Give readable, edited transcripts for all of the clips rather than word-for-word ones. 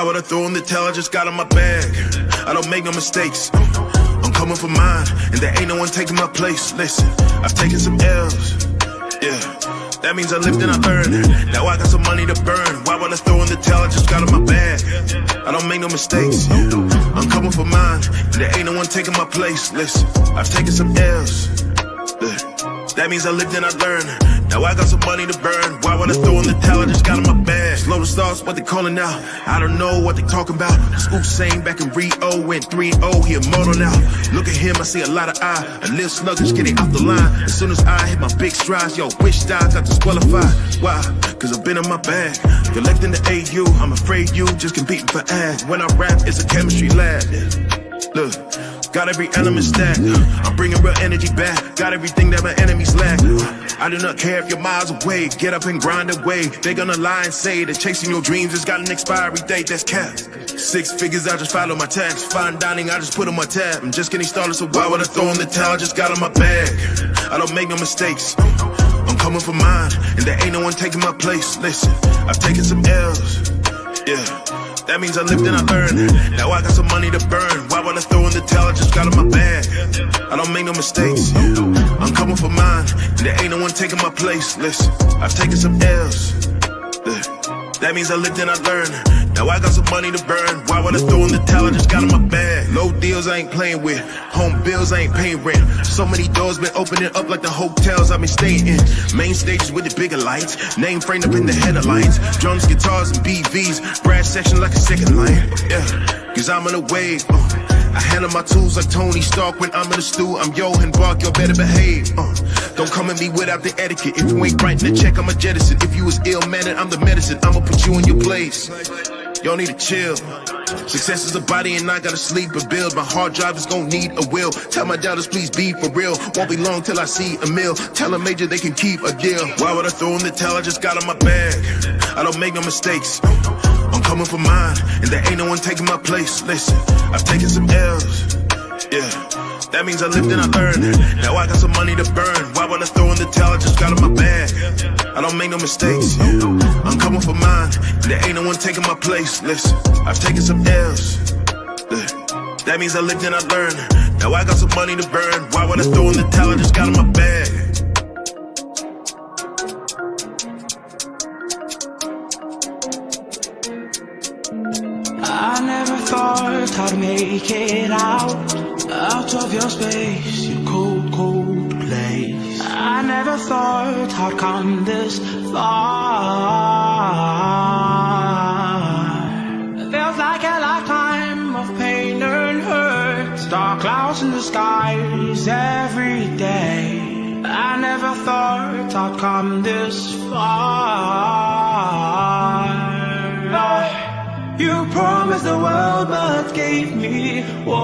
would I throw in the towel I just got in my bag? I don't make no mistakes. I'm coming for mine, and there ain't no one taking my place. Listen, I've taken some L's. Yeah, that means I lived and I learned. Now I got some money to burn. Why would I throw in the towel I just got in my bag? I don't make no mistakes. I'm coming for mine, and there ain't no one taking my place. Listen, I've taken some L's. That means I lived and I learned. Now I got some money to burn. Why would I throw in the towel I just got in my bag? Slow the stars, what they calling now? I don't know what they talking about. Scoop saying back in Rio, went 3-0, he immortal now. Look at him, I see a lot of eye. A little sluggish, getting off the line. As soon as I hit my big strides, yo, wish I got disqualified. Why? Cause I've been in my bag. Collecting the AU, I'm afraid you just competing for ass. When I rap, it's a chemistry lab. Look, got every element stacked. I'm bringing real energy back. Got everything that my enemies lack. I do not care if you're miles away. Get up and grind away. They gonna lie and say that chasing your dreams has got an expiry date. That's cap. 6 figures, I just follow my tax. Fine dining, I just put on my tab. I'm just getting started, so why would I throw in the towel I just got in my bag? I don't make no mistakes. I'm coming for mine, and there ain't no one taking my place. Listen, I've taken some L's. Yeah, that means I lived and I learned. Now I got some money to burn. Why would I throw in the towel I just got in my bag? I don't make no mistakes. I'm coming for mine, and there ain't no one taking my place. Listen, I've taken some L's. That means I lived and I learned. Now I got some money to burn. Why would I throw in the towel I just got in my bag? Low deals I ain't playing with. Home bills I ain't paying rent. So many doors been opening up like the hotels I've been staying in. Main stages with the bigger lights. Name framed up in the headlines. Drums, guitars, and BVs. Brass section like a second line. Yeah, cause I'm on a wave. I handle my tools like Tony Stark when I'm in the stew. I'm Johan Bark, y'all better behave. Don't come at me without the etiquette. If you ain't writing the check, I'ma jettison. If you was ill-mannered, I'm the medicine. I'ma put you in your place. Y'all need to chill. Success is a body and I gotta sleep and build. My hard drive is gonna need a will. Tell my doubters please be for real. Won't be long till I see a meal. Tell a major they can keep a deal. Why would I throw in the towel I just got in my bag? I don't make no mistakes. I'm coming for mine, and there ain't no one taking my place. Listen, I've taken some L's. Yeah, that means I lived and I learned. Now I got some money to burn. Why would I throw in the towel I just got in my bag? I don't make no mistakes. I'm coming for mine, and there ain't no one taking my place. Listen, I've taken some L's. That means I lived and I learned. Now I got some money to burn. Why would I throw in the towel I just got in my bag? I never thought I'd make it out of your space, your cold, cold place. I never thought I'd come this far. It feels like a lifetime of pain and hurt. Dark clouds in the skies every day. I never thought I'd come this far. You promised the world but gave me war.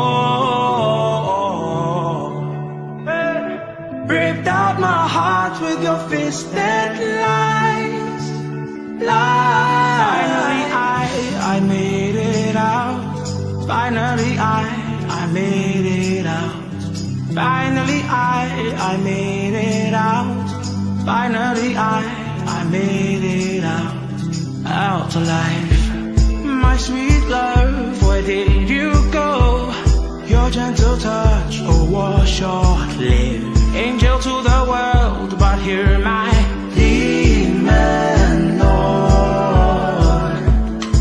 Ripped out my heart with your fisted lies. Finally I made it out. Finally I made it out. Finally I made it out. Finally I made it out alive. My sweet love, where did you go? Your gentle touch, oh, was short-lived. Angel to the world, but hear my demon Lord.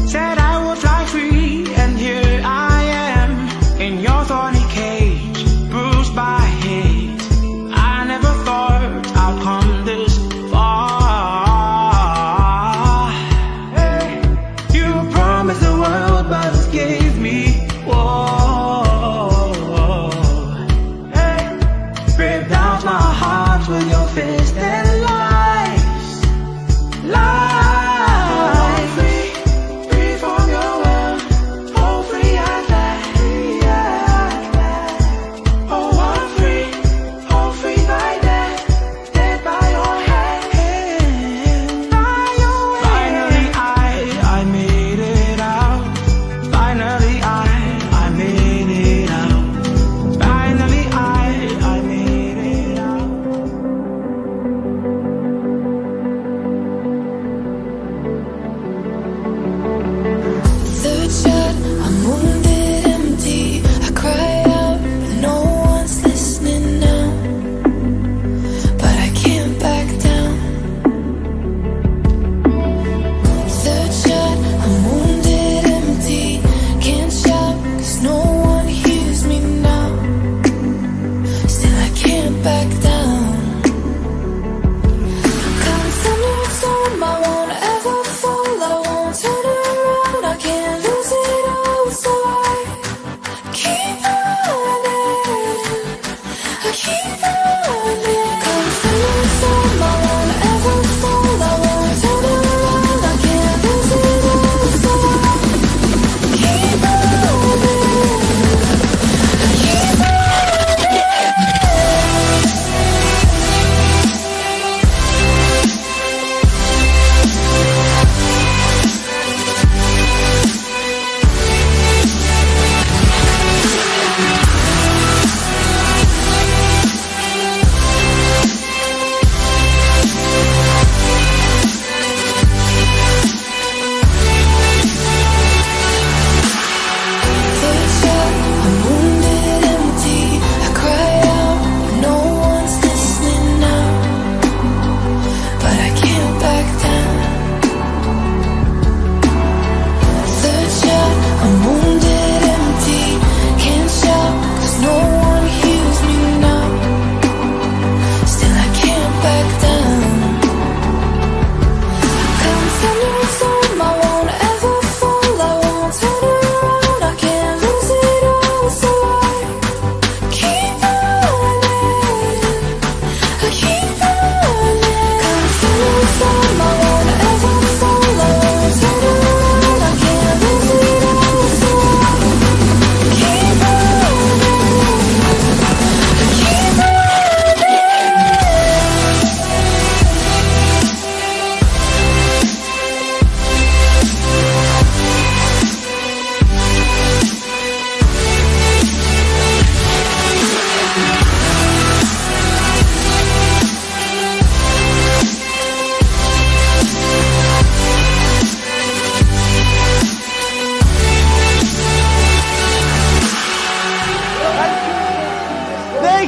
Said I would fly free, and here I am in your thorny cage, bruised by hate. I never thought I'd come this far. The world but it gave me war. Ripped out my heart with your fist and lies.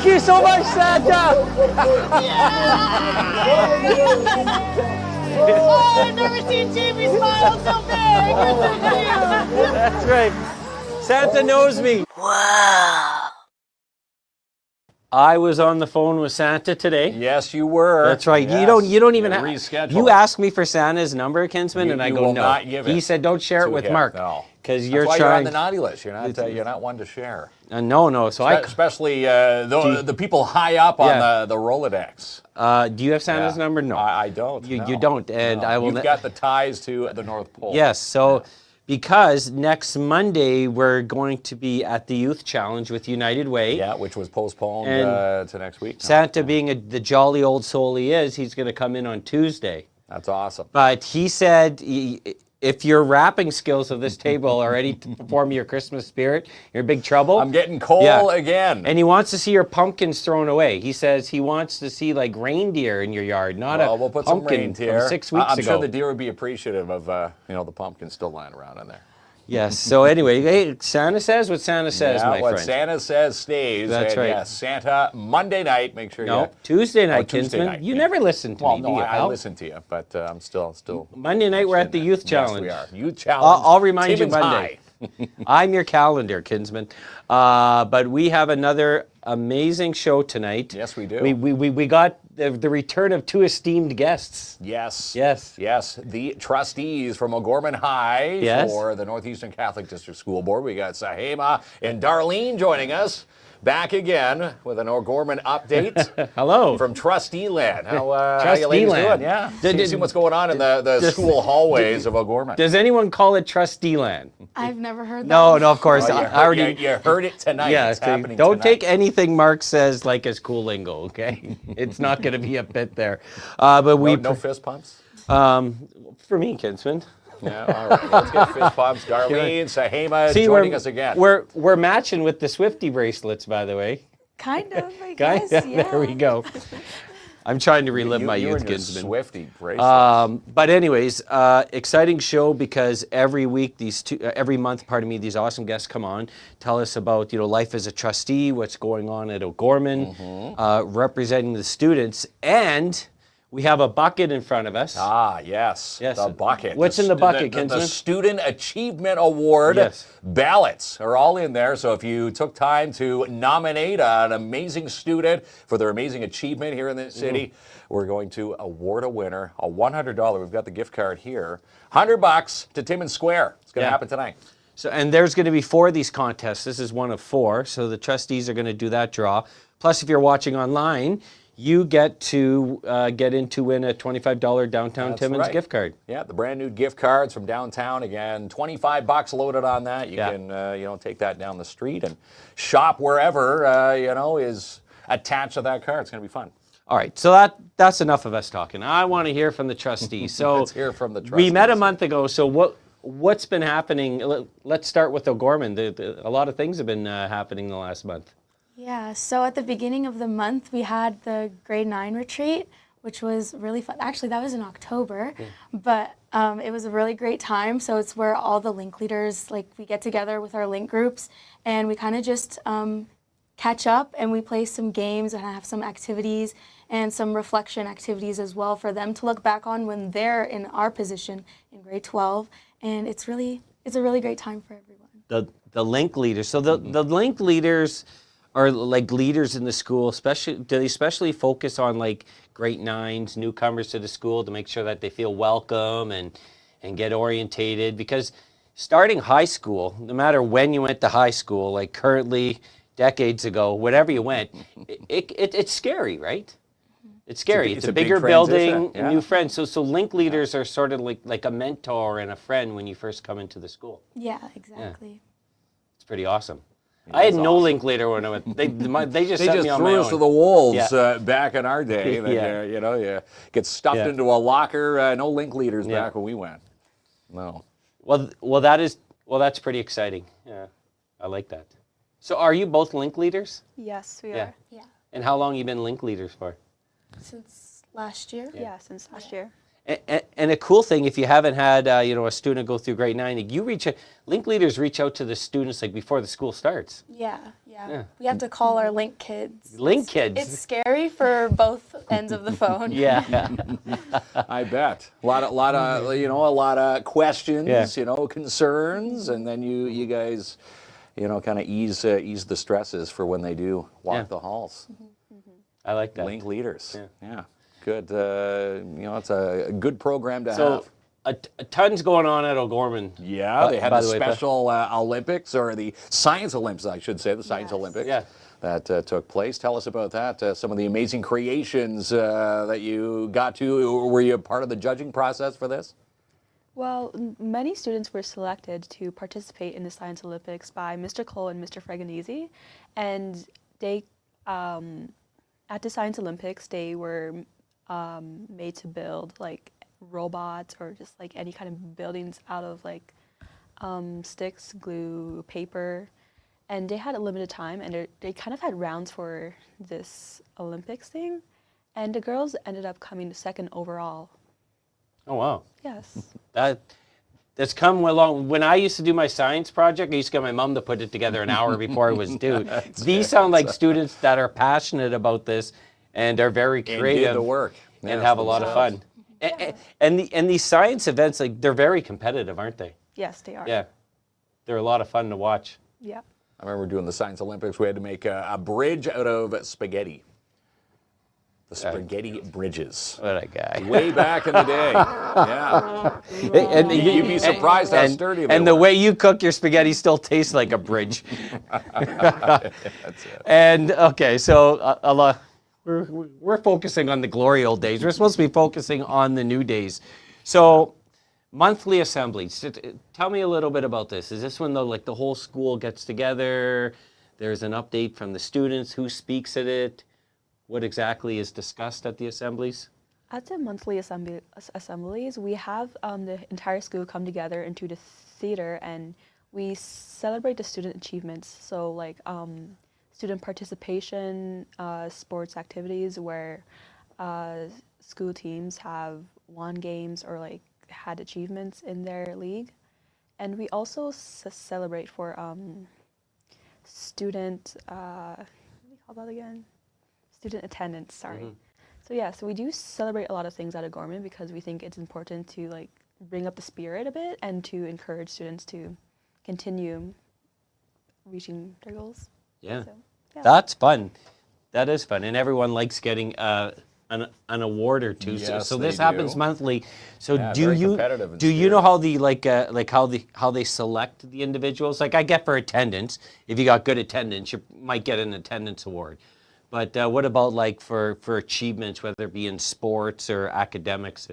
Thank you so much, Santa. Oh, I've never seen Jamie smile so big. That's right. Santa knows me. Wow. I was on the phone with Santa today. Yes, you were. That's right. Yes. You don't even reschedule. You asked me for Santa's number, Kinsman, and I you go will no. not give He it said don't share it with him. Mark. No. Because That's you're why trying. you're on the naughty list. You're not one to share. No. So Especially the people high up on the Rolodex. do you have Santa's number? No. I don't. You don't, and No. I will. You've got the ties to the North Pole. Yes. So. Because next Monday we're going to be at the Youth Challenge with United Way. Yeah, which was postponed to next week. Santa, being the jolly old soul he is, he's going to come in on Tuesday. That's awesome. But he said, if your wrapping skills of this table are ready to perform your Christmas spirit, you're in big trouble. I'm getting coal again. And he wants to see your pumpkins thrown away. He says he wants to see like reindeer in your yard, not we'll put pumpkin some reindeer. from 6 weeks ago. I'm sure the deer would be appreciative of the pumpkins still lying around in there. Yes. So anyway, hey, Santa says what Santa says, my what friend. Santa says stays. That's right. Yes, Santa Monday night. Make sure No, Tuesday night, Tuesday Kinsman. night. You never listen to Well, me, no, do you, I pal? listen to you, but I'm still. Monday night we're at the Youth Challenge. Yes, we are. Youth Challenge. I'll remind Timmins you Monday. I'm your calendar, Kinsman. But we have another amazing show tonight. Yes, we do. We got the return of two esteemed guests. Yes. Yes. Yes. The trustees from O'Gorman High for the Northeastern Catholic District School Board. We got Sahayma and Darlene joining us. Back again with an O'Gorman update. Hello. From Trustee Land. How you ladies doing? Yeah. See what's going on in the school hallways of O'Gorman. Does anyone call it Trustee Land? I've never heard that. No, of course. You heard it tonight. Yeah, it's happening don't tonight. take anything Mark says like as cool lingo, okay? It's not going to be a bit there. But no fist pumps? For me, Kinsman. Yeah, all right. Let's get fist pumps. Darlene, Sahayma joining us again. We're matching with the Swifty bracelets, by the way. Kind of, I guess, yeah. There we go. I'm trying to relive my you youth, and your Kinsman. Swifty bracelets. But anyways, exciting show because every week, every month, these awesome guests come on, tell us about life as a trustee, what's going on at O'Gorman, representing the students, and we have a bucket in front of us. Ah, yes. The bucket. What's in the bucket, Kinsman? The Student Achievement Award ballots are all in there. So if you took time to nominate an amazing student for their amazing achievement here in the city, we're going to award a winner, a $100. We've got the gift card here. $100 to Timmins Square. It's going to happen tonight. So, and there's going to be 4 of these contests. This is one of 4. So the trustees are going to do that draw. Plus, if you're watching online, you get to win a $25 downtown Timmins gift card. Yeah, the brand new gift cards from downtown. Again, $25 loaded on that. You can take that down the street and shop wherever is attached to that card. It's going to be fun. All right, so that's enough of us talking. I want to hear from the trustees. So let's hear from the trustees. We met a month ago. So what's been happening? Let's start with O'Gorman. A lot of things have been happening the last month. Yeah, so at the beginning of the month, we had the grade 9 retreat, which was really fun. Actually, that was in October, but it was a really great time. So it's where all the link leaders, we get together with our link groups, and we kind of just catch up, and we play some games and have some activities and some reflection activities as well for them to look back on when they're in our position in grade 12. And it's a really great time for everyone. The link leaders. So the link leaders are like leaders in the school, do they especially focus on grade 9s, newcomers to the school, to make sure that they feel welcome and get orientated? Because starting high school, no matter when you went to high school, like currently, decades ago, whenever you went, it's scary, right? It's scary. It's a bigger building, new friends. So link leaders are sort of like a mentor and a friend when you first come into the school. Yeah, exactly. Yeah. It's pretty awesome. I had no link leader when I went. They just set me on my threw own. us to the wolves back in our day. Yeah. You get stuffed into a locker. No link leaders back when we went. No. Well, that's pretty exciting. Yeah, I like that. So, are you both link leaders? Yes, we are. Yeah. And how long you been link leaders for? Since last year. Yeah, since last year. And a cool thing, if you haven't had a student go through grade 9, link leaders reach out to the students like before the school starts. Yeah. We have to call our link kids. Kids. It's scary for both ends of the phone. Yeah. I bet. A lot of questions, concerns, and then you guys, kind of ease the stresses for when they do walk the halls. I like that. Link leaders. Yeah. Good. It's a good program to have. A ton's going on at O'Gorman. Yeah, they had the special Olympics, or the Science Olympics, I should say, the Science Olympics that took place. Tell us about that. Some of the amazing creations that you got to. Were you a part of the judging process for this? Well, many students were selected to participate in the Science Olympics by Mr. Cole and Mr. Fregonese, and they, at the Science Olympics, they were made to build like robots or just like any kind of buildings out of like sticks, glue, paper, and they had a limited time, and they kind of had rounds for this Olympics thing, and the girls ended up coming second overall. Oh wow! Yes. That's come along. When I used to do my science project, I used to get my mom to put it together an hour before it was due. These sound like students that are passionate about this and are very creative and did the work and have a lot of fun. And these science events, like, they're very competitive, aren't they? Yes, they are. Yeah, they're a lot of fun to watch. Yeah. I remember doing the Science Olympics. We had to make a bridge out of spaghetti. The spaghetti bridges. What a guy. Way back in the day. Yeah. And You'd be surprised how sturdy they And were. the way you cook your spaghetti still tastes like a bridge. That's it. And, okay, so we're focusing on the glory old days. We're supposed to be focusing on the new days. So, monthly assemblies. Tell me a little bit about this. Is this when the whole school gets together? There's an update from the students. Who speaks at it? What exactly is discussed at the assemblies? At the monthly assemblies, we have the entire school come together into the theater, and we celebrate the student achievements. So like student participation, sports activities where school teams have won games or like had achievements in their league. And we also celebrate for student, what do you call that again? Student attendance, sorry. So we do celebrate a lot of things at O'Gorman because we think it's important to like bring up the spirit a bit and to encourage students to continue reaching their goals. Yeah. So, That's fun. That is fun, and everyone likes getting an award or two. Yes, so this they happens do. monthly. So Yeah, do very you competitive in know spirit. how they select the individuals? Like I get for attendance. If you got good attendance, you might get an attendance award. But what about like for achievements, whether it be in sports or academics?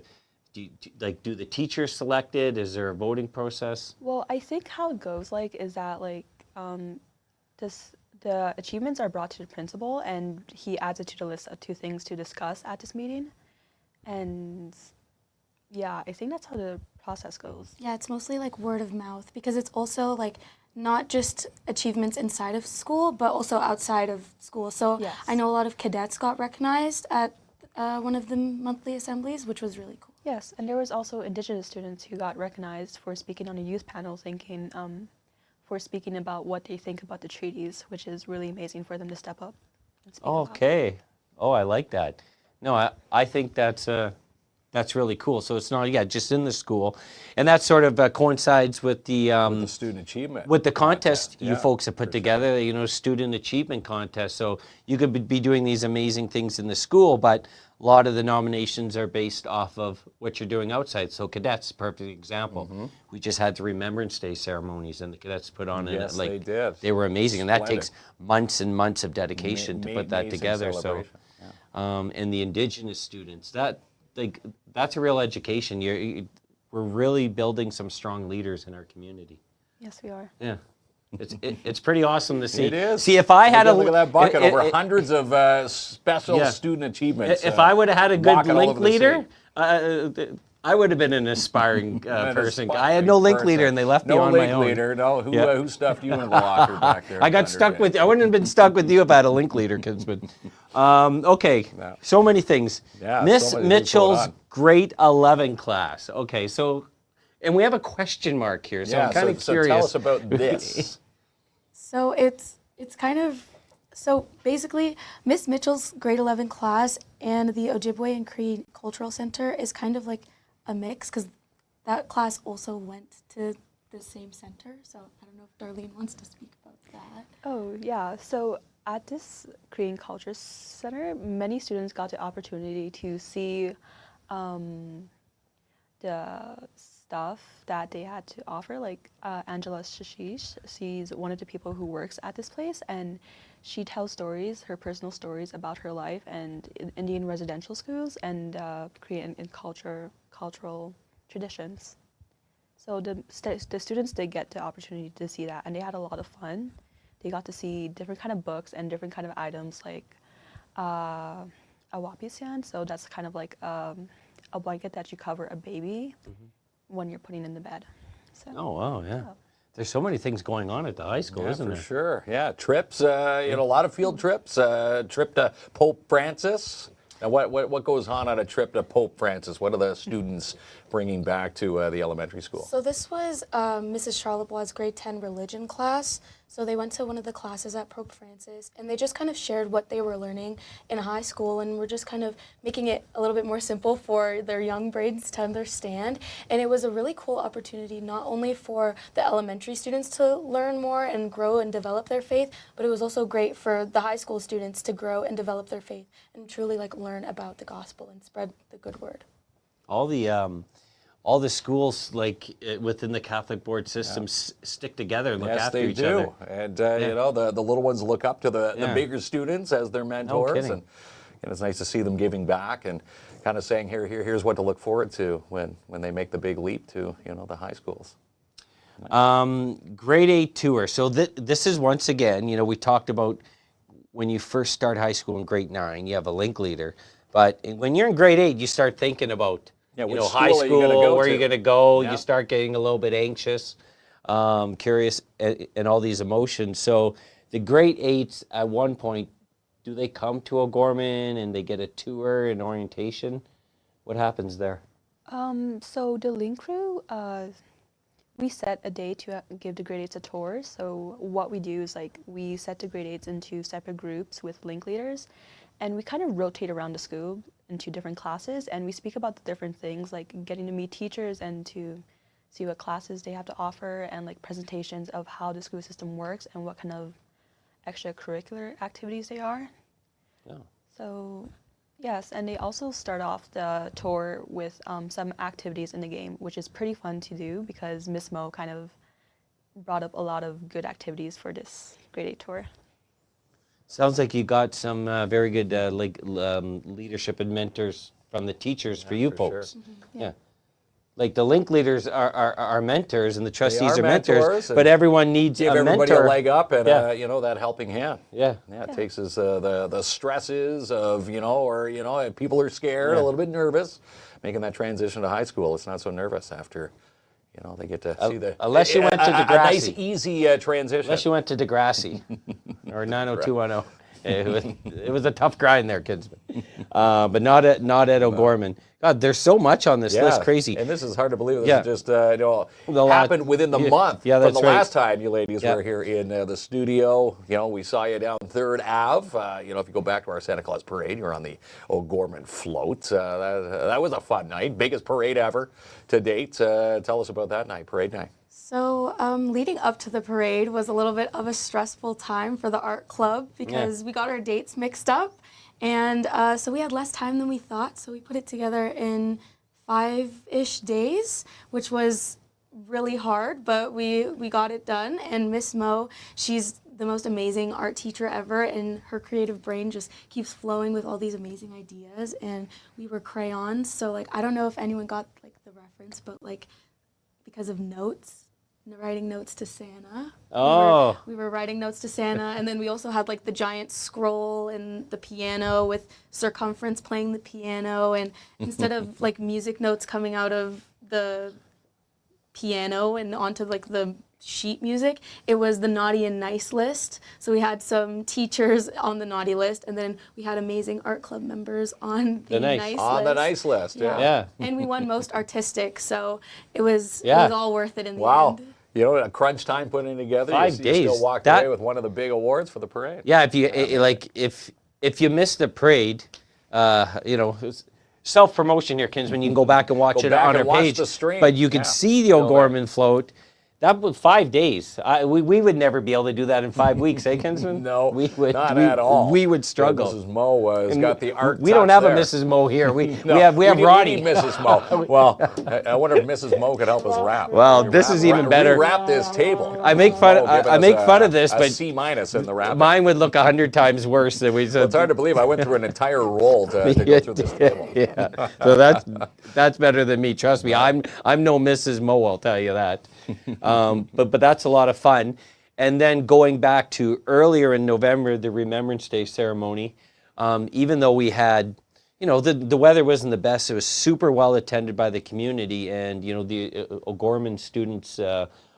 Do the teachers select it? Is there a voting process? Well, I think how it goes is that the achievements are brought to the principal, and he adds it to the list of 2 things to discuss at this meeting. And yeah, I think that's how the process goes. Yeah, it's mostly like word of mouth because it's also like not just achievements inside of school, but also outside of school. So Yes. I know a lot of cadets got recognized at one of the monthly assemblies, which was really cool. Yes, and there was also Indigenous students who got recognized for speaking on a youth panel, for speaking about what they think about the treaties, which is really amazing for them to step up and speak about. Okay. Oh, I like that. No, I think that's really cool. So it's not just in the school, and that sort of coincides with the student achievement. with the contest you Yeah, folks have put together. Student achievement contest. So you could be doing these amazing things in the school, but a lot of the nominations are based off of what you're doing outside. So cadets, perfect example. We just had the Remembrance Day ceremonies, and the cadets put on Yes, they did. They were amazing, and that Splendid. takes months and months of dedication to put that Amazing together. celebration. So, and the Indigenous students, that's a real education. We're really building some strong leaders in our community. Yes, we are. Yeah. It's pretty awesome to see. It is. See, if I had Look at that bucket, over it- hundreds of special Yeah. student achievements. if I would have had a good walking all link over the leader, city. I would have been an aspiring An person. I aspiring had no link person. leader, and they left me no on link my own. leader. No, who Yeah. who stuffed you in the locker back there? I got stuck with. I wouldn't have been stuck with you if I had a link leader, Kinsman. Okay, No. so many things. Yeah, Miss so many things going Mitchell's on. grade 11 class. Okay, so, and we have a question mark here, so I'm kind of curious. So tell us about this. So it's kind of, so basically Miss Mitchell's grade 11 class and the Ojibwe and Cree Cultural Center is kind of like a mix, because that class also went to the same center. So I don't know if Darlene wants to speak about that. Oh, yeah. So at this Korean Culture Center, many students got the opportunity to see the stuff that they had to offer. Like Angela Shishish, she's one of the people who works at this place, and she tells stories, her personal stories about her life and Indian residential schools and Korean and cultural traditions. So the students did get the opportunity to see that, and they had a lot of fun. They got to see different kind of books and different kind of items, like a wapisian. So that's kind of like a blanket that you cover a baby when you're putting in the bed. So, Oh, wow, yeah. There's so many things going on at the high school, isn't for there? sure. Yeah, trips, a lot of field trips. Trip to Pope Francis. Now, what goes on a trip to Pope Francis? What are the students bringing back to the elementary school? So this was Mrs. Charlebois' grade 10 religion class. So they went to one of the classes at Pope Francis, and they just kind of shared what they were learning in high school, and we're just kind of making it a little bit more simple for their young brains to understand. And it was a really cool opportunity, not only for the elementary students to learn more and grow and develop their faith, but it was also great for the high school students to grow and develop their faith and truly like learn about the gospel and spread the good word. All the schools, like within the Catholic board system, stick together and look after each other. And you know, the little ones look up to the bigger students as their mentors, kidding. and it's nice to see them giving back and kind of saying, here's what to look forward to when they make the big leap to the high schools. Grade 8 tour. So this is, once again, we talked about when you first start high school in grade 9, you have a link leader, but when you're in grade 8, you start thinking about which high school are you gonna school, go where to? you're going to go. Yeah. You start getting a little bit anxious, curious, and all these emotions. So the grade 8s, at one point, do they come to O'Gorman and they get a tour and orientation? What happens there? So the link crew, we set a day to give the grade 8s a tour. So what we do is we set the grade 8s into separate groups with link leaders, and we kind of rotate around the school into different classes, and we speak about the different things, like getting to meet teachers and to see what classes they have to offer, and presentations of how the school system works and what kind of extracurricular activities they are. Yeah. So yes, and they also start off the tour with some activities in the game, which is pretty fun to do because Miss Mo kind of brought up a lot of good activities for this grade 8 tour. Sounds like you got some very good leadership and mentors from the teachers for you folks. Sure. Yeah. Like the link leaders are mentors and the trustees are mentors, mentors, but everyone needs give a everybody mentor. a leg up and that helping hand. Yeah. It takes us the stresses of or people are scared, a little bit nervous, making that transition to high school. It's not so nervous after they get to see the unless you went to a nice Degrassi. Easy transition. Unless you went to Degrassi or 90210. It was a tough grind there, kids, but not at O'Gorman. God, there's so much on this list, crazy. And this is hard to believe. This is just happened within the month Yeah, from that's the right. last time you ladies were here in the studio. We saw you down 3rd Ave. If you go back to our Santa Claus parade, you were on the O'Gorman float. That was a fun night, biggest parade ever to date. Tell us about that night, parade night. So leading up to the parade was a little bit of a stressful time for the art club because we got our dates mixed up. And so we had less time than we thought. So we put it together in 5-ish days, which was really hard, but we got it done. And Miss Mo, she's the most amazing art teacher ever, and her creative brain just keeps flowing with all these amazing ideas. And we were crayons. So I don't know if anyone got the reference, but because of notes, writing notes to Santa. Oh. We were writing notes to Santa, and then we also had the giant scroll and the piano with circumference playing the piano, and instead of music notes coming out of the piano and onto the sheet music. It was the naughty and nice list. So we had some teachers on the naughty list, and then we had amazing art club members on the nice list. On the nice list, Yeah. And we won most artistic, so it was all worth it in the end. You know, a crunch time putting it together. 5 You days. still walked away with one of the big awards for the parade. Yeah, if you miss the parade, self-promotion here, Kinsman. You can go back and watch it on our page. The stream. But you can see the O'Gorman float. That was 5 days. We would never be able to do that in 5 weeks, eh, Kinsman? No, we would, not at all. We would struggle. Mrs. Mo has got the art. We don't have there. a Mrs. Mo here. We No, have Ronnie. We need Mrs. Mo. Well, I wonder if Mrs. Mo could help us wrap. Well, this is even better. Wrap this table. I make fun. I make fun of this, but C- in the wrap. mine would look 100 times worse than we. Well, it's hard to believe I went through an entire roll to go through this table. Yeah, so that's better than me. Trust me, I'm no Mrs. Mo. I'll tell you that. But that's a lot of fun. And then going back to earlier in November, the Remembrance Day ceremony, even though we had, the weather wasn't the best, it was super well attended by the community, and the O'Gorman students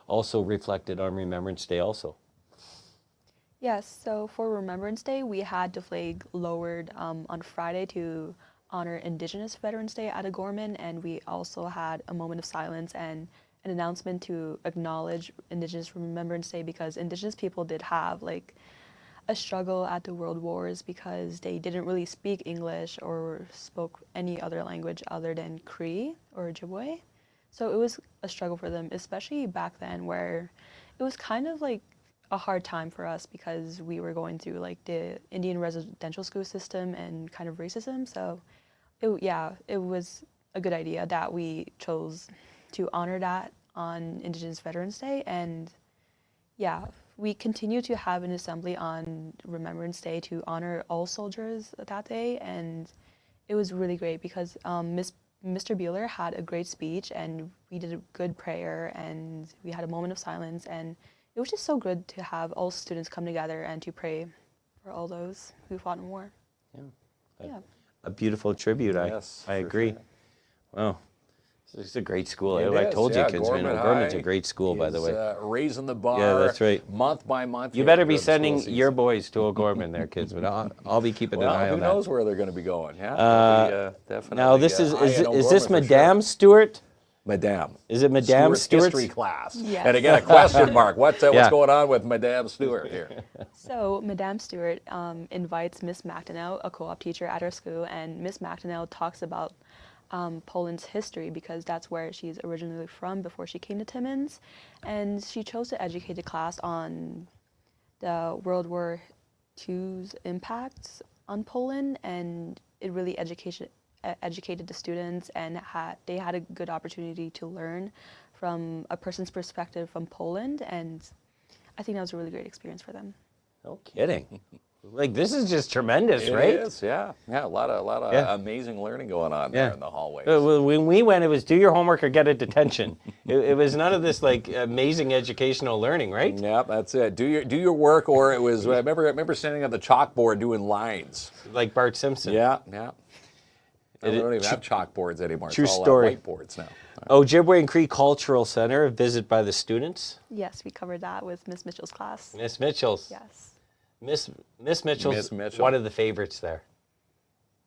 also reflected on Remembrance Day also. Yes, so for Remembrance Day, we had the flag lowered on Friday to honor Indigenous Veterans Day at O'Gorman, and we also had a moment of silence and an announcement to acknowledge Indigenous Remembrance Day, because Indigenous people did have a struggle at the World Wars because they didn't really speak English or spoke any other language other than Cree or Ojibwe. So it was a struggle for them, especially back then, where it was kind of like a hard time for us because we were going through the Indian residential school system and kind of racism. So it was a good idea that we chose to honor that on Indigenous Veterans Day. And we continue to have an assembly on Remembrance Day to honor all soldiers that day. And it was really great because Mr. Bueller had a great speech, and we did a good prayer, and we had a moment of silence, and it was just so good to have all students come together and to pray for all those who fought in war. A beautiful tribute. Yes, I agree. Sure. Wow. It's a great school. It I is, told you, Gorman Kinsman. Gorman's a great school, by the way. Raising the bar. Yeah, that's right. Month by month. You better be sending your boys to O'Gorman there, Kinsman. I'll be keeping an eye on that. Who knows where they're going to be going? Yeah, definitely. Now, this is this Madame Stewart? Madame. Is it Madame Stewart's history class? Yes. And again, a question mark. What's going on with Madame Stewart here? So Madame Stewart invites Miss McDonnell, a co-op teacher at our school, and Miss McDonnell talks about Poland's history because that's where she's originally from before she came to Timmins. And she chose to educate the class on the World War II's impacts on Poland, and it really educated the students, and they had a good opportunity to learn from a person's perspective from Poland, and I think that was a really great experience for them. No kidding. This is just tremendous, right? It is, yeah. A lot of amazing learning going on there in the hallways. When we went, it was do your homework or get a detention. it was none of this amazing educational learning, right? Yeah, that's it. Do your work, or it was. I remember standing on the chalkboard doing lines. Like Bart Simpson. Yeah. They don't even have chalkboards anymore. True it's all story. Whiteboards now. Ojibwe and Cree Cultural Center, a visit by the students. Yes, we covered that with Miss Mitchell's class. Miss Mitchell's. Yes. Miss Mitchell's one of the favorites there.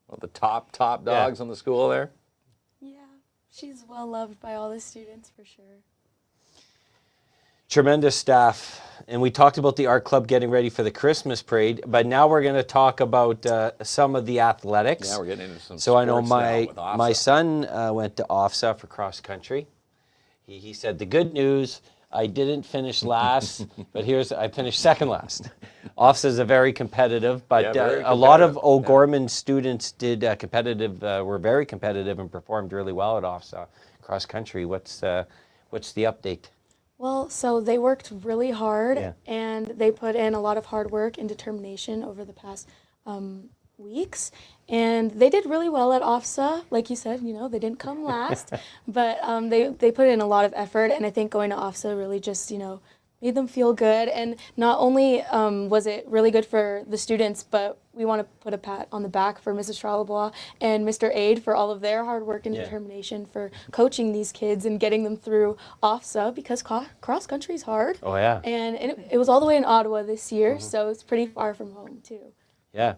Well, the top dogs in the school there. Yeah, she's well loved by all the students for sure. Tremendous staff. And we talked about the art club getting ready for the Christmas parade, but now we're going to talk about some of the athletics. Yeah, we're getting into some So I know sports my son went to OFSA for cross country. He said the good news, I didn't finish last, but I finished second last. OFSA is a very competitive, but a lot of O'Gorman students did were very competitive and performed really well at OFSA cross country. What's the update? Well, so they worked really hard, and they put in a lot of hard work and determination over the past weeks, and they did really well at OFSA. Like you said, they didn't come last, but they put in a lot of effort, and I think going to OFSA really just, made made them feel good. And not only was it really good for the students, but we want to put a pat on the back for Mrs. Charlebois and Mr. Aid for all of their hard work and determination for coaching these kids and getting them through OFSA, because cross country is hard. Oh, yeah. And it was all the way in Ottawa this year, so it's pretty far from home too. Yeah,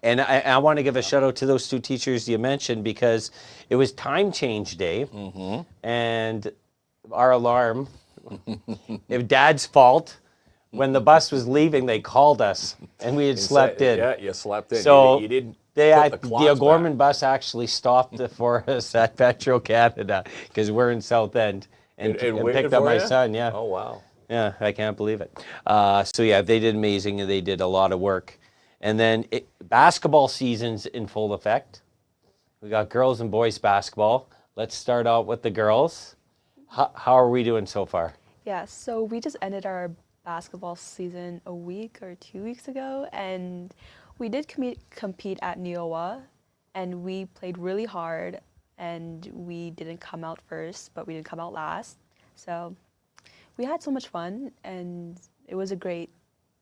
and I want to give a shout out to those 2 teachers you mentioned, because it was time change day, and our alarm, if Dad's fault, when the bus was leaving, they called us, and we had slept in. Yeah, you slept in. So you didn't. the O'Gorman bus actually stopped for us at Petro Canada, because we're in South End, and picked up my son. Yeah. Oh wow. Yeah, I can't believe it. So yeah, they did amazing, and they did a lot of work. And then basketball season's in full effect. We got girls and boys basketball. Let's start out with the girls. How are we doing so far? Yeah, so we just ended our basketball season a week or 2 weeks ago, and we did compete at Neowa, and we played really hard, and we didn't come out first, but we didn't come out last. So we had so much fun, and it was a great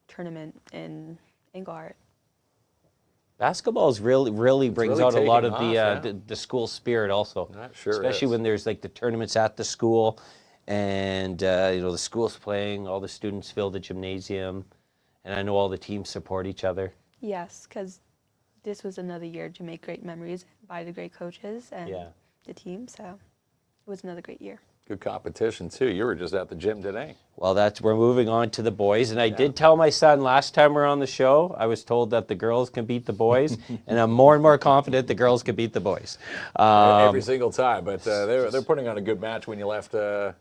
tournament in Gart. Basketball really brings out a lot of the school spirit also. That sure especially is. when there's like the tournaments at the school, and the school's playing, all the students fill the gymnasium, and I know all the teams support each other. Yes, because this was another year to make great memories by the great coaches and the team, so it was another great year. Good competition too. You were just at the gym today. Well, we're moving on to the boys, and I did tell my son last time we were on the show, I was told that the girls can beat the boys, and I'm more and more confident the girls can beat the boys. Every single time, but they're putting on a good match. When you left the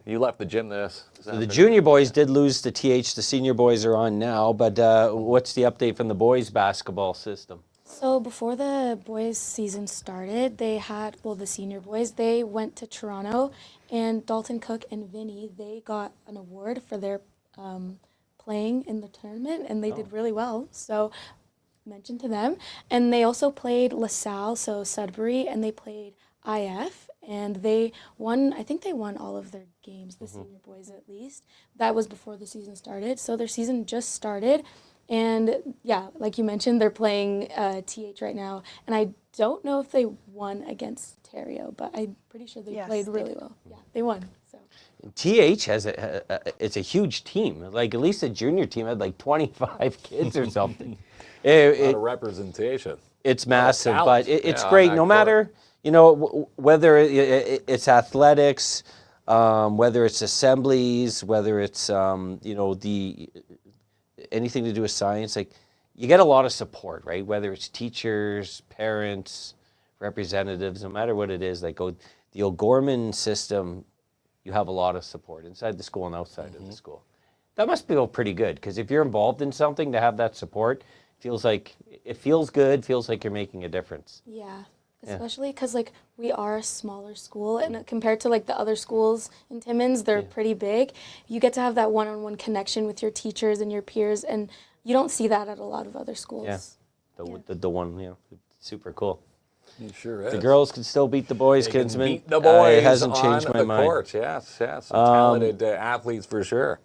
gym this The junior boys did lose to TH. The senior boys are on now, but what's the update from the boys basketball system? So before the boys' season started, they had, the senior boys, they went to Toronto, and Dalton Cook and Vinny, they got an award for their playing in the tournament, and they did really well. So mention to them. And they also played LaSalle, so Sudbury, and they played IF, and they won, I think they won all of their games, the senior boys at least. That was before the season started. So their season just started. And yeah, like you mentioned, they're playing TH right now. And I don't know if they won against Ontario, but I'm pretty sure they played really well. Yeah, they won. So TH has it's a huge team. Like at least the junior team had like 25 kids or something. A lot of representation. It's massive, but it's great. No matter whether it's athletics, whether it's assemblies, whether it's anything to do with science, like you get a lot of support, right? Whether it's teachers, parents, representatives, no matter what it is, like the O'Gorman system, you have a lot of support inside the school and outside of the school. That must feel pretty good, because if you're involved in something, to have that support feels good, feels like you're making a difference. Yeah, especially because like we are a smaller school, and compared to like the other schools in Timmins, they're pretty big. You get to have that one-on-one connection with your teachers and your peers, and you don't see that at a lot of other schools. Yeah, the one, super cool. It sure is. The girls can still beat the boys, Kinsman. Beat the boys it hasn't changed my mind. Court. Yes, some talented athletes for sure.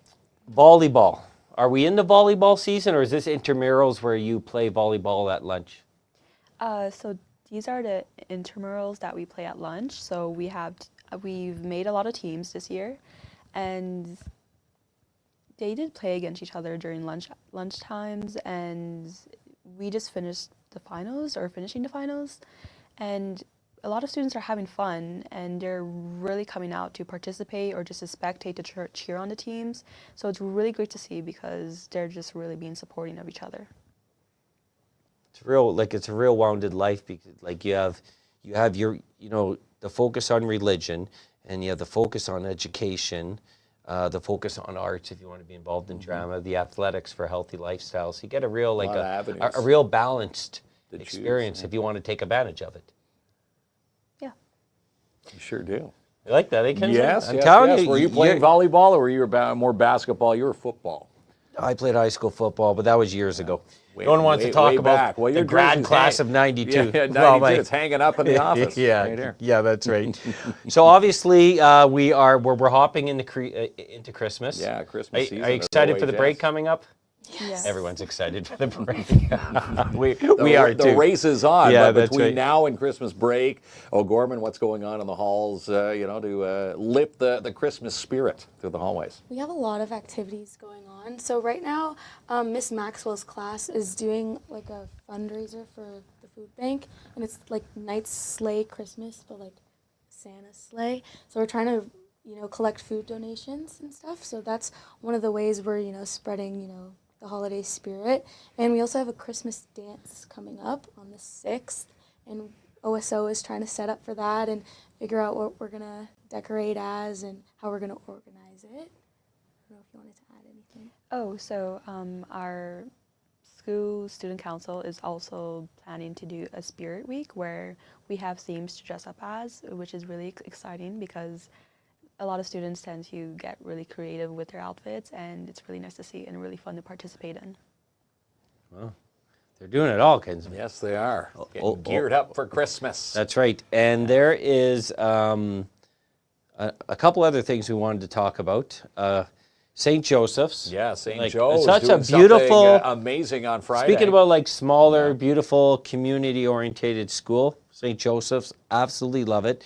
Volleyball. Are we in the volleyball season, or is this intramurals where you play volleyball at lunch? So these are the intramurals that we play at lunch. So we've made a lot of teams this year, and they did play against each other during lunch times, and we just finishing the finals, and a lot of students are having fun, and they're really coming out to participate or just to spectate to cheer on the teams. So it's really great to see, because they're just really being supporting of each other. It's a real wounded life, because like you have your the focus on religion, and you have the focus on education, the focus on arts if you want to be involved in drama, the athletics for healthy lifestyles. You get a real a real balanced experience if you want to take advantage of it. Yeah. You sure do. You like that, eh, Kinsman? Yes, I'm telling you. Were you playing volleyball, or were you more basketball? You were football. I played high school football, but that was years ago. Way- no one wants way- to talk way about back. Well, the your grad jersey's class hang- of 92. Yeah, 92. Well, like- It's hanging up in the office. yeah, right here. yeah, that's right. So obviously, we're hopping into Christmas. Yeah, Christmas season. Are you as excited for always, the break yes. coming up? Yes. Everyone's excited for the break. we are The too. race is on. Yeah, but that's between right. now and Christmas break, O'Gorman, what's going on in the halls, to lift the Christmas spirit through the hallways? We have a lot of activities going on. So right now, Miss Maxwell's class is doing like a fundraiser for the food bank, and it's like Knight's Sleigh Christmas, but like Santa's sleigh. So we're trying to, collect food donations and stuff. So that's one of the ways we're, spreading, the holiday spirit. And we also have a Christmas dance coming up on the 6th, and OSO is trying to set up for that and figure out what we're going to decorate as and how we're going to organize it. I don't know if you wanted to add anything. Oh, so our school student council is also planning to do a spirit week where we have themes to dress up as, which is really exciting because a lot of students tend to get really creative with their outfits, and it's really nice to see and really fun to participate in. Well, they're doing it all, KINZ. Yes, they are. Getting geared up for Christmas. That's right. And there is a couple other things we wanted to talk about. St. Joseph's. Yeah, St. Like, Joe's such doing a beautiful, something, amazing on Friday. Speaking about like smaller, beautiful, community-orientated school, St. Joseph's, absolutely love it.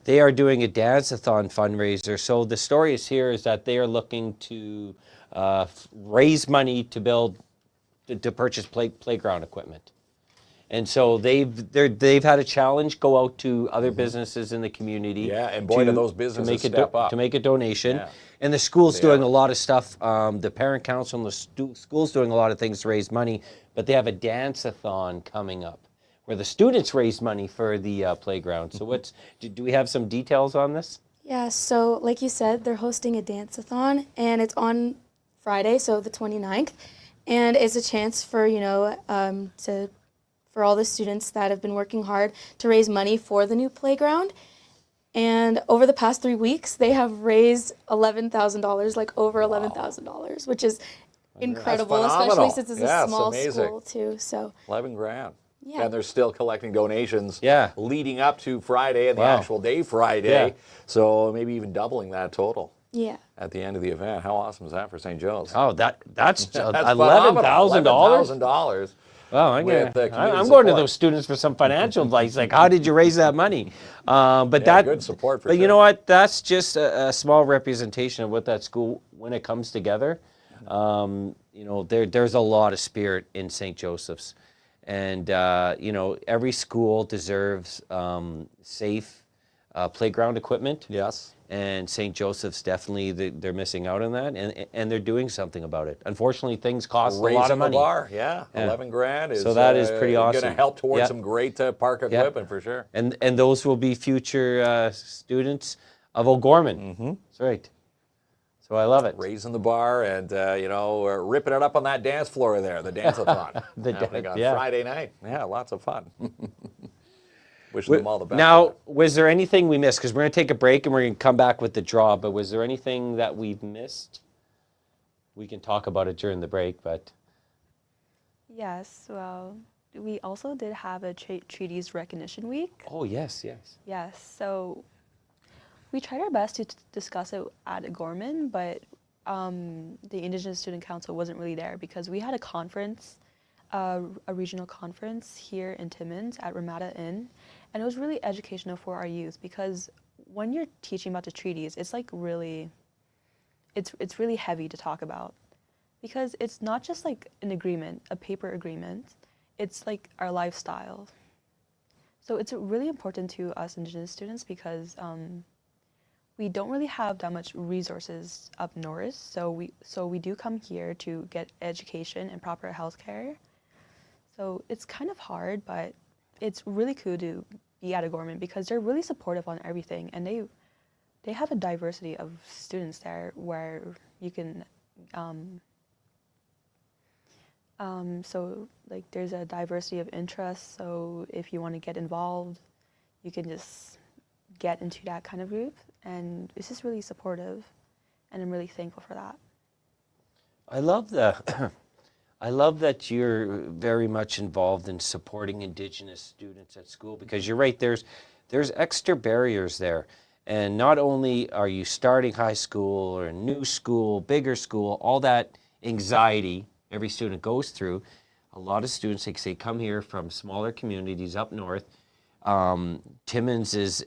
They are doing a dance-a-thon fundraiser. So the story is here is that they are looking to raise money to purchase playground equipment. And so they've had a challenge go out to other businesses in the community. Yeah, and boy, do those businesses step up. To make a donation. Yeah. And the school's They doing are. a lot of stuff. The parent council and the school's doing a lot of things to raise money, but they have a dance-a-thon coming up where the students raise money for the playground. So do we have some details on this? Yeah, so like you said, they're hosting a dance-a-thon, and it's on Friday, so the 29th, and it's a chance for, for all the students that have been working hard to raise money for the new playground. And over the past 3 weeks, they have raised $11,000, like over $11,000, which is incredible, especially phenomenal. since it's Yeah, a it's small amazing. school too. So $11,000. Yeah. And they're still collecting donations Yeah. leading up to Friday and the Wow. actual day Friday. Yeah. So maybe even doubling that total yeah. at the end of the event. How awesome is that for St. Joe's? Oh, that's That's $11,000. $11,000. Well, I'm With, going community to support. those students for some financial advice. Like, how did you raise that money? But Yeah, good support for But you sure. know what? That's just a small representation of what that school, when it comes together. There's a lot of spirit in St. Joseph's, and every school deserves safe playground equipment. Yes. And St. Joseph's definitely they're missing out on that, and they're doing something about it. Unfortunately, things cost a lot Raising of money. the bar, yeah. Yeah. $11,000 is So that is pretty Going awesome. to help towards Yeah. some great park Yeah. equipment for sure. And those will be future students of O'Gorman. Mm-hmm. That's right. So I love it. Raising the bar and ripping it up on that dance floor there, the dance-a-thon. Happening on yeah. Friday night. Yeah, lots of fun. Wishing them all the best. Now, was there anything we missed? Because we're going to take a break and we're going to come back with the draw. But was there anything that we've missed? We can talk about it during the break, but Yes, well, we also did have a Treaties Recognition Week. oh yes. Yes, so we tried our best to discuss it at Gorman, but the Indigenous Student Council wasn't really there because we had a conference, a regional conference here in Timmins at Ramada Inn, and it was really educational for our youth because when you're teaching about the treaties, it's like really, it's really heavy to talk about because it's not just like an agreement, a paper agreement, it's like our lifestyle. So it's really important to us Indigenous students because we don't really have that much resources up north, so we do come here to get education and proper health care. So it's kind of hard, but it's really cool to be at a Gorman because they're really supportive on everything, and they have a diversity of students there where you can so like there's a diversity of interests, so if you want to get involved, you can just get into that kind of group, and it's just really supportive, and I'm really thankful for that. I love that. I love that you're very much involved in supporting Indigenous students at school, because you're right, there's extra barriers there. And not only are you starting high school or a new school, bigger school, all that anxiety every student goes through, a lot of students, like say, come here from smaller communities up north. Timmins is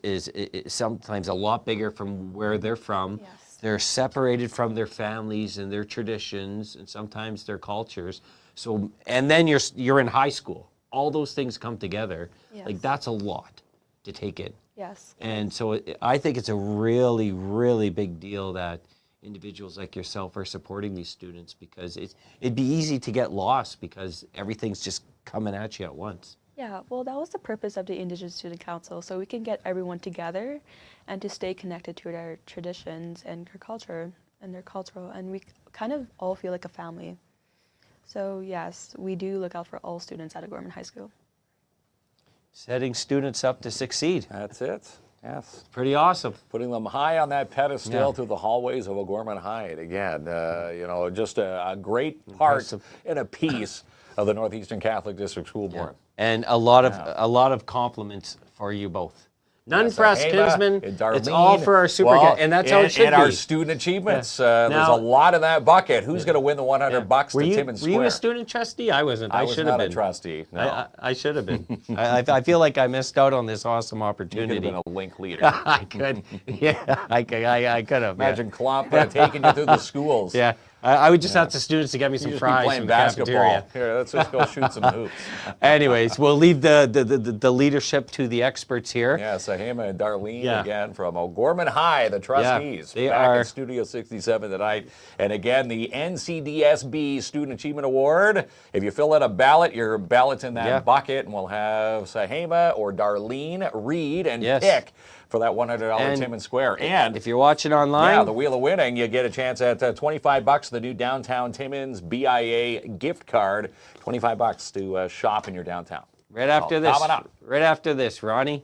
sometimes a lot bigger from where they're from. Yes. They're separated from their families and their traditions and sometimes their cultures. So, and then you're in high school. All those things come together. Yes. Like that's a lot to take in. Yes. And so I think it's a really, really big deal that individuals like yourself are supporting these students, because it'd be easy to get lost because everything's just coming at you at once. Yeah, well, that was the purpose of the Indigenous Student Council, so we can get everyone together and to stay connected to their traditions and their culture and their cultural, and we kind of all feel like a family. So yes, we do look out for all students at O'Gorman High School. Setting students up to succeed. That's it. Yes. Pretty awesome. Putting them high on that pedestal Yeah. through the hallways of O'Gorman High. And again, just a great part Impressive. and a piece of the Northeastern Catholic District School Board. And a lot of compliments for you both. None Yes, for us, Sahayma Kinsman. and Darlene. It's all for our super Well, guest, and that's how it should and be. our student achievements. Yeah. There's Now- a lot in that bucket. Who's going to win the $100 Were to you, Timmins were Square? you a student trustee? I wasn't. I I was should not have been. a trustee. No. I should have been. I feel like I missed out on this awesome You could opportunity. have been a link leader. I could. Yeah, I could have. Imagine KLOMP taking you through the schools. Yeah. I would just ask the students to get me You some just be fries playing from the basketball. cafeteria. Here, let's just go shoot some hoops. Anyways, we'll leave the leadership to the experts here. Yeah, Sahayma and Darlene Yeah. again from O'Gorman High, the trustees. they back are- in Studio 67 tonight. And again, the NCDSB Student Achievement Award. If you fill out a ballot, your ballot's in that Yeah. bucket, and we'll have Sahayma or Darlene read and Yes. pick for that $100 And Timmins Square. And If you're watching online, yeah, the Wheel of Winning, you get a chance at $25, the new Downtown Timmins BIA gift card. $25 to shop in your downtown. right after So, this, coming up. right after this, Ronnie.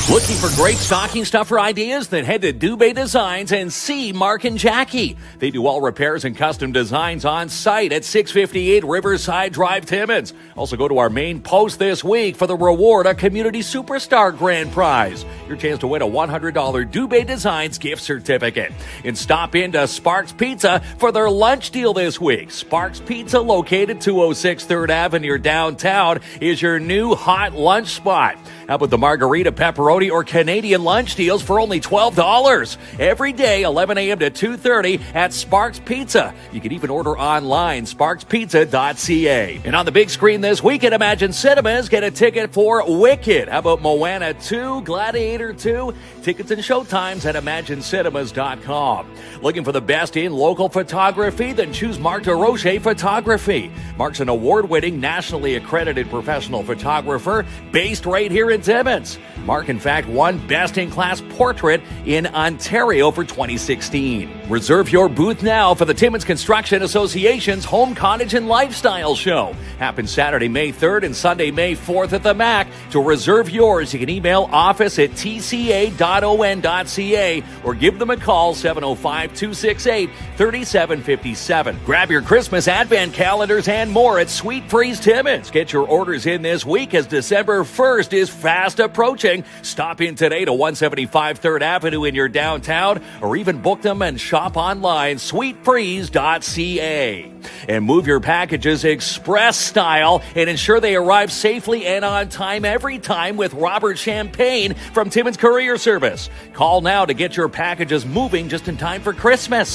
Looking for great stocking stuffer ideas? Then head to Dubé Designs and see Mark and Jackie. They do all repairs and custom designs on site at 658 Riverside Drive, Timmins. Also go to our main post this week for the reward, a Community Superstar Grand Prize. Your chance to win a $100 Dubé Designs gift certificate. And stop into Sparks Pizza for their lunch deal this week. Sparks Pizza, located 206 3rd Avenue downtown, is your new hot lunch spot. How about the margarita, pepperoni, or Canadian lunch deals for only $12? Every day, 11 a.m. to 2:30 at Sparks Pizza. You can even order online, sparkspizza.ca. And on the big screen this week at Imagine Cinemas, get a ticket for Wicked. How about Moana 2, Gladiator 2? Tickets and showtimes at imaginecinemas.com. Looking for the best in local photography? Then choose Marc DeRoche Photography. Marc's an award-winning, nationally accredited professional photographer based right here in Timmins. Marc, in fact, won Best in Class Portrait in Ontario for 2016. Reserve your booth now for the Timmins Construction Association's Home Cottage and Lifestyle Show. Happens Saturday, May 3rd and Sunday, May 4th at the MAC. To reserve yours, you can email office@tca.on.ca or give them a call, 705-268-3757. Grab your Christmas advent calendars and more at Sweet Freeze Timmins. Get your orders in this week as December 1st is fast approaching. Stop in today to 175 3rd Avenue in your downtown, or even book them and shop online, sweetfreeze.ca. And move your packages express style and ensure they arrive safely and on time every time with Robert Champagne from Timmins Courier Service. Call now to get your packages moving just in time for Christmas,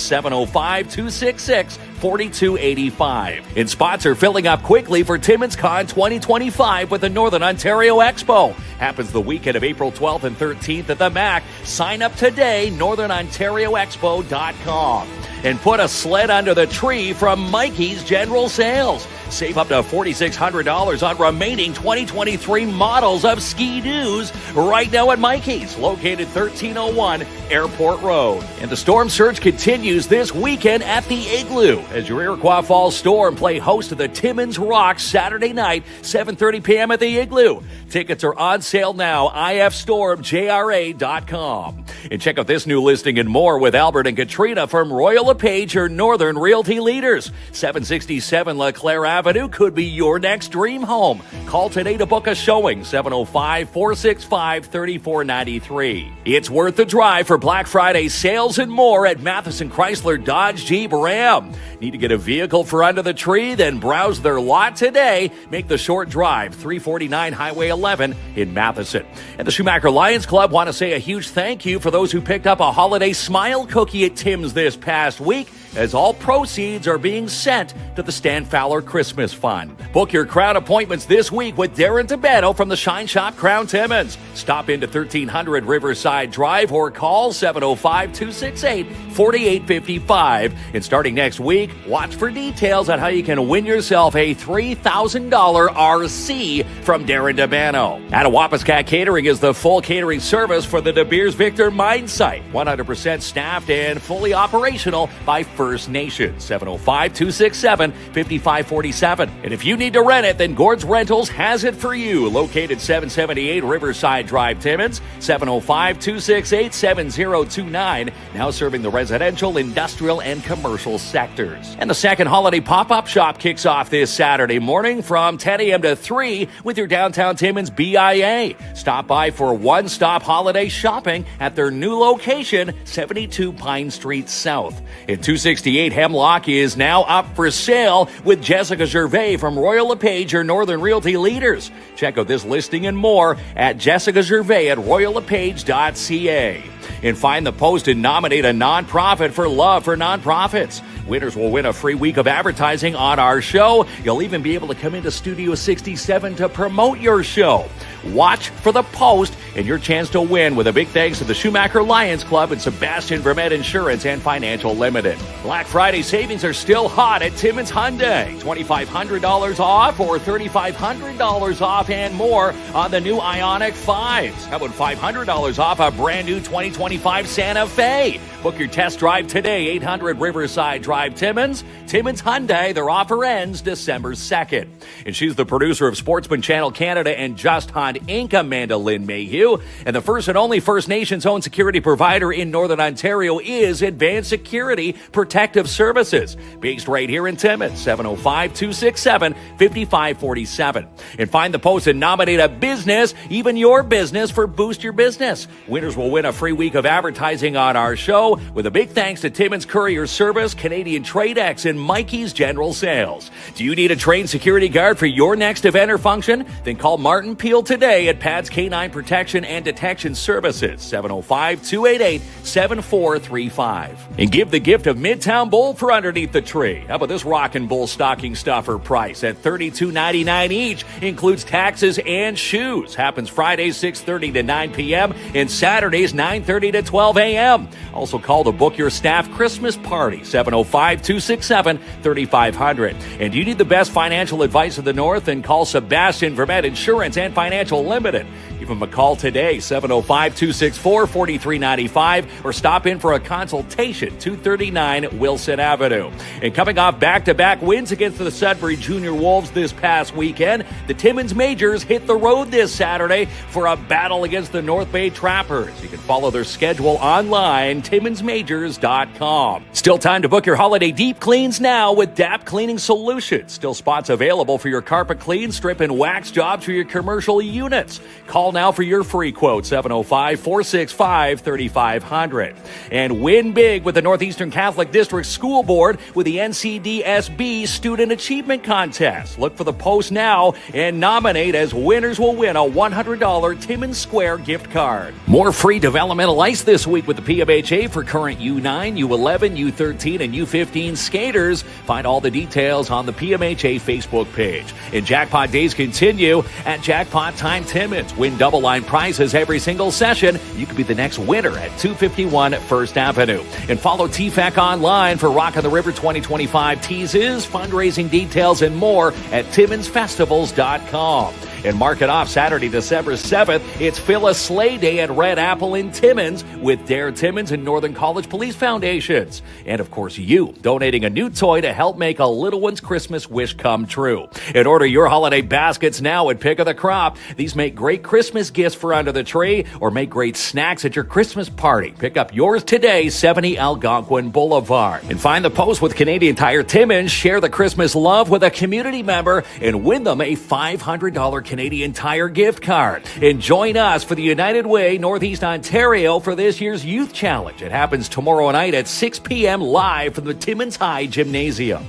705-266-4285. And spots are filling up quickly for Timmins Con 2025 with the Northern Ontario Expo. Happens the weekend of April 12th and 13th at the MAC. Sign up today, northernontarioexpo.com. And put a sled under the tree from Mikey's General Sales. Save up to $4,600 on remaining 2023 models of Ski-Doos right now at Mikey's, located 1301 Airport Road. And the storm surge continues this weekend at the Igloo as your Iroquois Falls Storm play host to the Timmins Rocks Saturday night, 7:30 p.m. at the Igloo. Tickets are on sale now, ifstormjra.com. And check out this new listing and more with Albert and Katrina from Royal LePage, your Northern Realty leaders. 767 LeClaire Avenue could be your next dream home. Call today to book a showing, 705-465-3493. It's worth the drive for Black Friday sales and more at Matheson Chrysler Dodge Jeep Ram. Need to get a vehicle for under the tree? Then browse their lot today. Make the short drive, 349 Highway 11 in Matheson. And the Schumacher Lions Club want to say a huge thank you for those who picked up a holiday smile cookie at Tim's this past week, as all proceeds are being sent to the Stan Fowler Christmas Fund. Book your crowd appointments this week with Darren Tabano from the Shine Shop Crown Timmins. Stop into 1300 Riverside Drive or call 705-268-4855. And starting next week, watch for details on how you can win yourself a $3,000 RC from Darren Tabano. Attawapiskat Catering is the full catering service for the De Beers Victor mine site. 100% staffed and fully operational by First Nations. 705-267-5547. And if you need to rent it, then Gord's Rentals has it for you. Located 778 Riverside Drive, Timmins. 705-268-7029. Now serving the residential, industrial, and commercial sectors. And the second holiday pop-up shop kicks off this Saturday morning from 10 a.m. to 3 with your downtown Timmins BIA. Stop by for one-stop holiday shopping at their new location, 72 Pine Street South. At 268 Hemlock is now up for sale with Jessica Gervais from Royal LePage, your Northern Realty leaders. Check out this listing and more at Jessica Gervais at royallepage.ca. And find the post and nominate a nonprofit for Love for Nonprofits. Winners will win a free week of advertising on our show. You'll even be able to come into Studio 67 to promote your show. Watch for the post and your chance to win with a big thanks to the Schumacher Lions Club and Sebastian Vermette Insurance and Financial Limited. Black Friday savings are still hot at Timmins Hyundai. $2,500 off or $3,500 off and more on the new Ioniq 5s. How about $500 off a brand new 2025 Santa Fe? Book your test drive today, 800 Riverside Drive, Timmins. Timmins Hyundai, their offer ends December 2nd. And she's the producer of Sportsman Channel Canada and Just Hunt Inc., Amanda Lynn Mayhew. And the first and only First Nations-owned security provider in Northern Ontario is Advanced Security Protective Services, based right here in Timmins, 705-267-5547. And find the post and nominate a business, even your business, for Boost Your Business. Winners will win a free week of advertising on our show with a big thanks to Timmins Courier Service, Canadian Tradex, and Mikey's General Sales. Do you need a trained security guard for your next event or function? Then call Martin Peel today at Pad's Canine Protection and Detection Services, 705-288-7435. And give the gift of Midtown Bowl for underneath the tree. How about this Rockin' Bull stocking stuffer price at $32.99 each? Includes taxes and shoes. Happens Fridays 6:30 to 9 p.m. and Saturdays 9:30 to 12 a.m. Also call to book your staff Christmas party, 705-267-3500. And do you need the best financial advice of the North? Then call Sebastian Vermette Insurance and Financial Limited. Give them a call today, 705-264-4395, or stop in for a consultation, 239 Wilson Avenue. And coming off back-to-back wins against the Sudbury Junior Wolves this past weekend, the Timmins Majors hit the road this Saturday for a battle against the North Bay Trappers. You can follow their schedule online, timminsmajors.com. Still time to book your holiday deep cleans now with DAP Cleaning Solutions. Still spots available for your carpet clean, strip, and wax jobs for your commercial units. Call now for your free quote, 705-465-3500. And win big with the Northeastern Catholic District School Board with the NCDSB Student Achievement Contest. Look for the post now and nominate, as winners will win a $100 Timmins Square gift card. More free developmental ice this week with the PMHA for current U9, U11, U13, and U15 skaters. Find all the details on the PMHA Facebook page. And jackpot days continue at Jackpot Time Timmins. Win double line prizes every single session. You could be the next winner at 251 First Avenue. And follow TFEC online for Rock on the River 2025 teases, fundraising details, and more at TimminsFestivals.com. And mark it off Saturday, December 7th. It's Phyllis Sleigh Day at Red Apple in Timmins with Dare Timmins and Northern College Police Foundations. And of course, you donating a new toy to help make a little one's Christmas wish come true. And order your holiday baskets now at Pick of the Crop. These make great Christmas gifts for under the tree or make great snacks at your Christmas party. Pick up yours today, 70 Algonquin Boulevard. And find the post with Canadian Tire Timmins. Share the Christmas love with a community member and win them a $500 Canadian Tire gift card. And join us for the United Way Northeast Ontario for this year's Youth Challenge. It happens tomorrow night at 6 p.m. live from the Timmins High Gymnasium.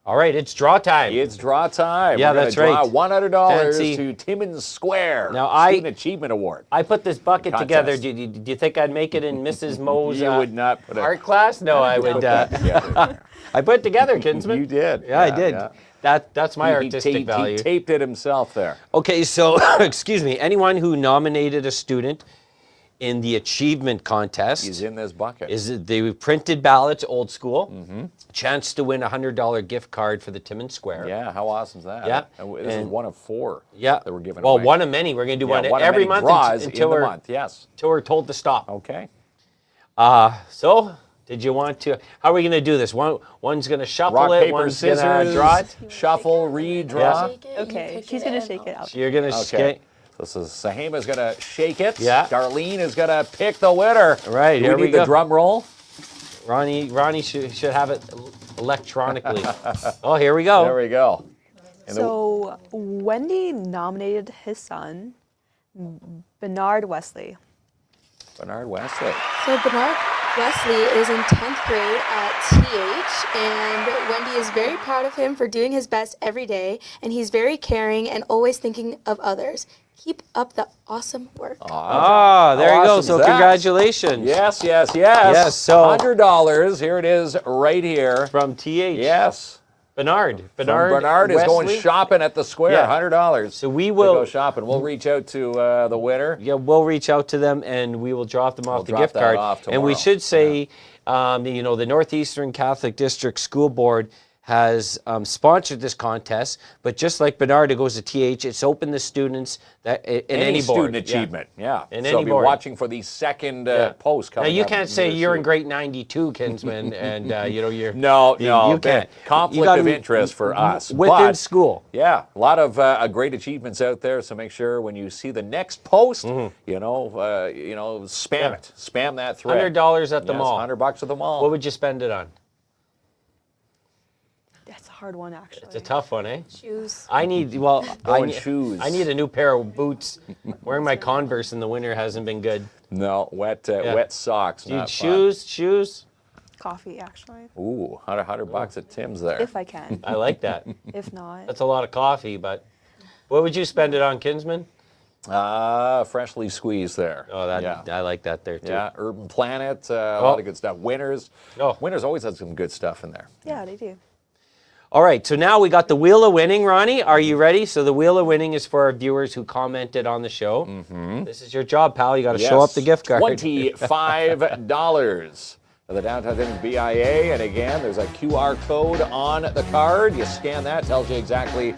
All right, it's draw time. It's draw time. Yeah, We're that's draw right. $100 Fancy. to Timmins Square. Now, Student Achievement Award. I put this bucket Contest. together. Do you think I'd make it in Mrs. Mo's You would not put art class? No, I would. I put it together, Kinsman. You did. Yeah, I did. Yeah. That's my artistic value. He taped it himself there. Okay, so excuse me. Anyone who nominated a student in the achievement contest He's in this bucket. they printed ballots, old school. Chance to win a $100 gift card for the Timmins Square. Yeah, how awesome is that? Yeah. And this is one of 4 Yeah. that we're giving well, away. one of many. We're going to do Yeah, one of every many month draws until in the we're month, yes. until we're told to stop. Okay. So, did you want to? How are we going to do this? One's going to shuffle Rock, it. paper, One's scissors. going to draw it. Shuffle, redraw. Okay, she's gonna shake it out. So you're going to Okay. This is Sahayma's going to shake it. Yeah. Darlene is going to pick the winner. Right, Do here we we need the go. drum roll? Ronnie should have it electronically. Oh, here we go. There we go. And So Wendy nominated his son, Bernard Wesley. Bernard Wesley. So Bernard Wesley is in 10th grade at TH, and Wendy is very proud of him for doing his best every day, and he's very caring and always thinking of others. Keep up the awesome work. Ah, there How you go. awesome So is that? congratulations. Yes. Yes, so- $100. Here it is right here. From TH. Yes. Bernard. Bernard is going Wesley. shopping at the square. Yeah. $100. So we to will go shopping. We'll reach out to the winner. Yeah, we'll reach out to them and we will drop them off the drop gift that card. off And we tomorrow. should say, the Northeastern Catholic District School Board has sponsored this contest, but just like Bernard, it goes to TH. It's open to students that in any board. student achievement. Yeah. In so any be board. watching for the second post Now coming you up can't say near you're in soon. grade 92, Kinsman, and you're No, you can't. Conflict You gotta of be interest for us. within but, school. Yeah, a lot of great achievements out there. So make sure when you see the next post, spam it, spam that thread. $100 at the Yes, mall. $100 at the mall. What would you spend it on? That's a hard one, actually. It's a tough one, eh? Shoes. I need shoes. I need a new pair of boots. Wearing my Converse in the winter hasn't been good. No, wet socks. Dude, not shoes. Coffee, actually, fun. Ooh, $100 at Tim's there. if I can. I like that. If not, That's a lot of coffee, but what would you spend it on, Kinsman? Freshly squeezed there. Oh, that yeah. I like that there too. Yeah, Urban Planet, a lot of good stuff. Winners. Oh. Winners always has some good stuff in there. yeah, they do. All right, so now we got the Wheel of Winning, Ronnie. Are you ready? So the Wheel of Winning is for our viewers who commented on the show. Mm-hmm. This is your job, pal. You got to show up the gift card. $25 for the Downtown Timmins BIA. And again, there's a QR code on the card. You scan that, tells you exactly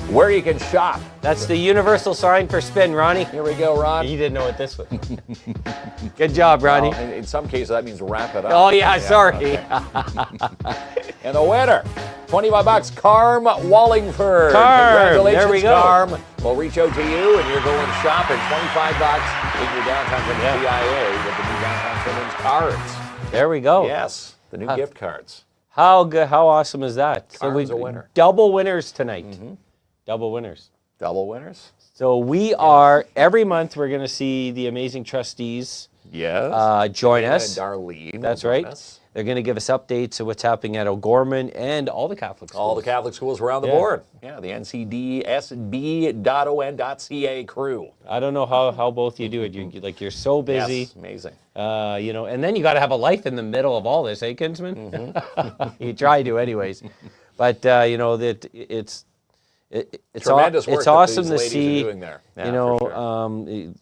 where you can shop. That's the universal sign for spin, Ronnie. Here we go, Ron. You didn't know what this was. Good job, Ronnie. Well, in some cases, that means wrap it up. Oh, yeah, sorry. Okay. And the winner, $25, Carm Wallingford. Congratulations, there we go. Carm. We'll reach out to you, and you're going shopping. $25 in your Downtown Timmins BIA with the new Downtown Timmins cards. There we go. Yes, the new gift cards. How good? How awesome is that? Carm's a winner. Double winners tonight. Double winners. Double winners. So we are every month. We're going to see the amazing trustees Yes. join Sahayma us. and Darlene. That's will right. join us. They're going to give us updates of what's happening at O'Gorman and all the Catholic schools. All the Catholic schools around the Yeah. board. Yeah, the ncdsb.on.ca crew. I don't know how both you do it. You're so busy. Yes, amazing. And then you got to have a life in the middle of all this, eh, Kinsman? You try to, anyways. But that it's it's Tremendous work it's that awesome these to ladies see. are doing there. Yeah, you know,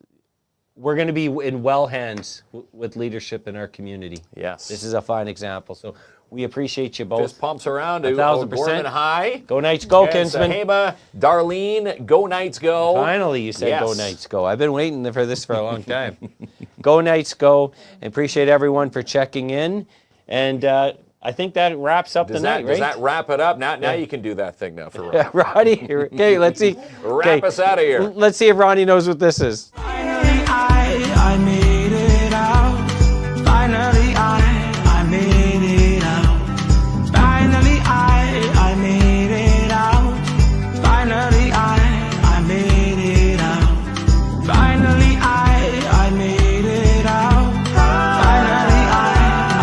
we're going to be in well hands with leadership in our community. Yes. This is a fine example. So we appreciate you both. Fist pumps around to 1,000%. Gorman High. Go Knights, go, And Kinsman. Sahayma, Darlene, go Knights, go. Finally, you said Yes. go Knights, go. I've been waiting for this for a long time. Go Knights, go. And appreciate everyone for checking in. And I think that wraps up the night, right? Does that wrap it up? Now you can do that thing now for Ron. Ronnie, okay, let's see. Wrap us out of here. Let's see if Ronnie knows what this is. Finally, I made it out. Finally, I made it out. Finally, I made it out. Finally, I made it out. Finally, I made it out. Finally, I made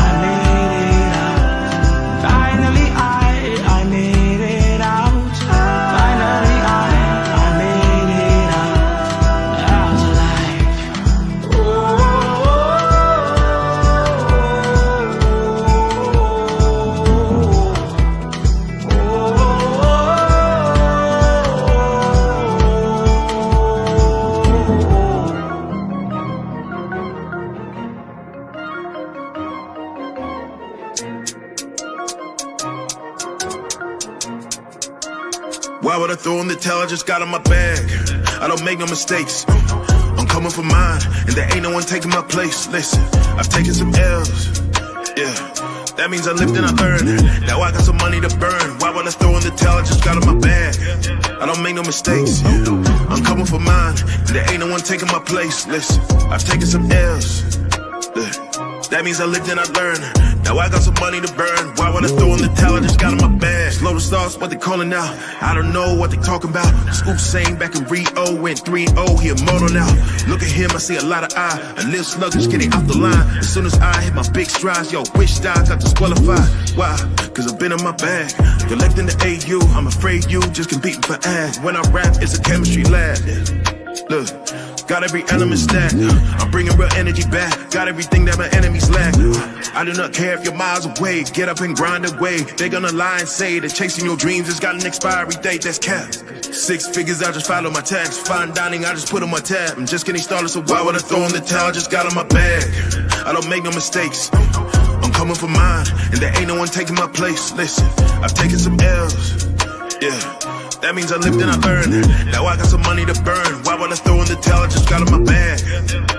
it out. Finally, I made it out. Finally, I made it out alive. Why would I throw in the towel? I just got in my bag. I don't make no mistakes. I'm coming for mine, and there ain't no one taking my place. Listen, I've taken some L's. Yeah, that means I lived and I learned. Now I got some money to burn. Why would I throw in the towel? I just got in my bag. I don't make no mistakes. I'm coming for mine, and there ain't no one taking my place. Listen, I've taken some L's. That means I lived and I learned. Now I got some money to burn. Why would I throw in the towel? I just got in my bag. Slow the starts, what they calling out. I don't know what they talking about. Scoop saying back in Rio, went 3-0, he immortal now. Look at him, I see a lot of eye. A little sluggish, getting off the line. As soon as I hit my big strides, yo, wish I got disqualified. Why? Cause I've been in my bag. Collecting the AU, I'm afraid you just competing for ass. When I rap, it's a chemistry lab. Look. Got every element stacked. I'm bringing real energy back. Got everything that my enemies lack. I do not care if you're miles away. Get up and grind away. They're gonna lie and say that chasing your dreams has got an expiry date that's capped. 6 figures, I just follow my tax. Fine dining, I just put on my tab. I'm just getting started, so why would I throw in the towel? I just got in my bag. I don't make no mistakes. I'm coming for mine, and there ain't no one taking my place. Listen, I've taken some L's. Yeah. That means I lived and I learned. Now I got some money to burn. Why would I throw in the towel? I just got in my bag.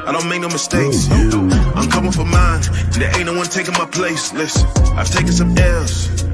I don't make no mistakes. I'm coming for mine. There ain't no one taking my place. Listen, I've taken some L's.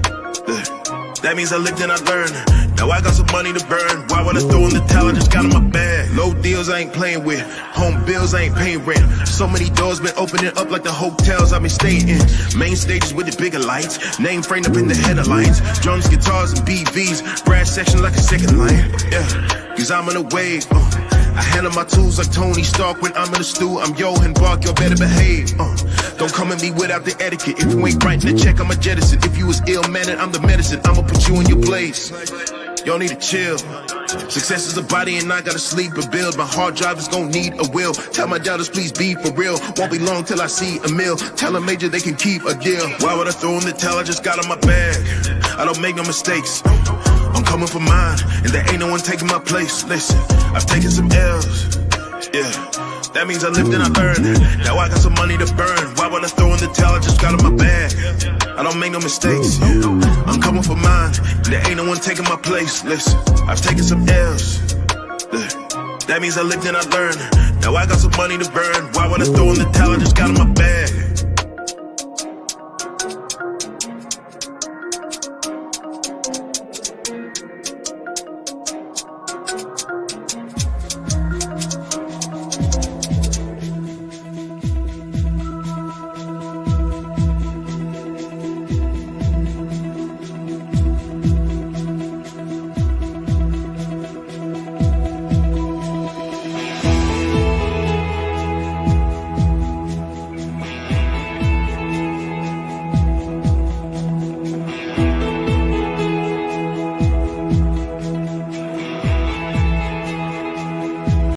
That means I lived and I learned. Now I got some money to burn. Why would I throw in the towel? I just got in my bag. Low deals I ain't playing with. Home bills I ain't paying rent. So many doors been opening up like the hotels I've been staying in. Main stages with the bigger lights. Name framed up in the headlines. Drums, guitars, and BVs. Brass section like a second line. Yeah, cause I'm in a wave. I handle my tools like Tony Stark when I'm in the stew. I'm Johan Bark, you better behave. Don't come at me without the etiquette. If you ain't writing the check, I'ma jettison. If you was ill-mannered, I'm the medicine. I'ma put you in your place. Y'all need to chill. Success is a body and I gotta sleep and build. My hard drive is gonna need a will. Tell my doubters please be for real. Won't be long till I see a meal. Tell a major they can keep a deal. Why would I throw in the towel? I just got in my bag. I don't make no mistakes. I'm coming for mine, and there ain't no one taking my place. Listen, I've taken some L's. Yeah, that means I lived and I learned. Now I got some money to burn. Why would I throw in the towel? I just got in my bag. I don't make no mistakes. I'm coming for mine, and there ain't no one taking my place. Listen, I've taken some L's. That means I lived and I learned. Now I got some money to burn. Why would I throw in the towel? I just got in my bag.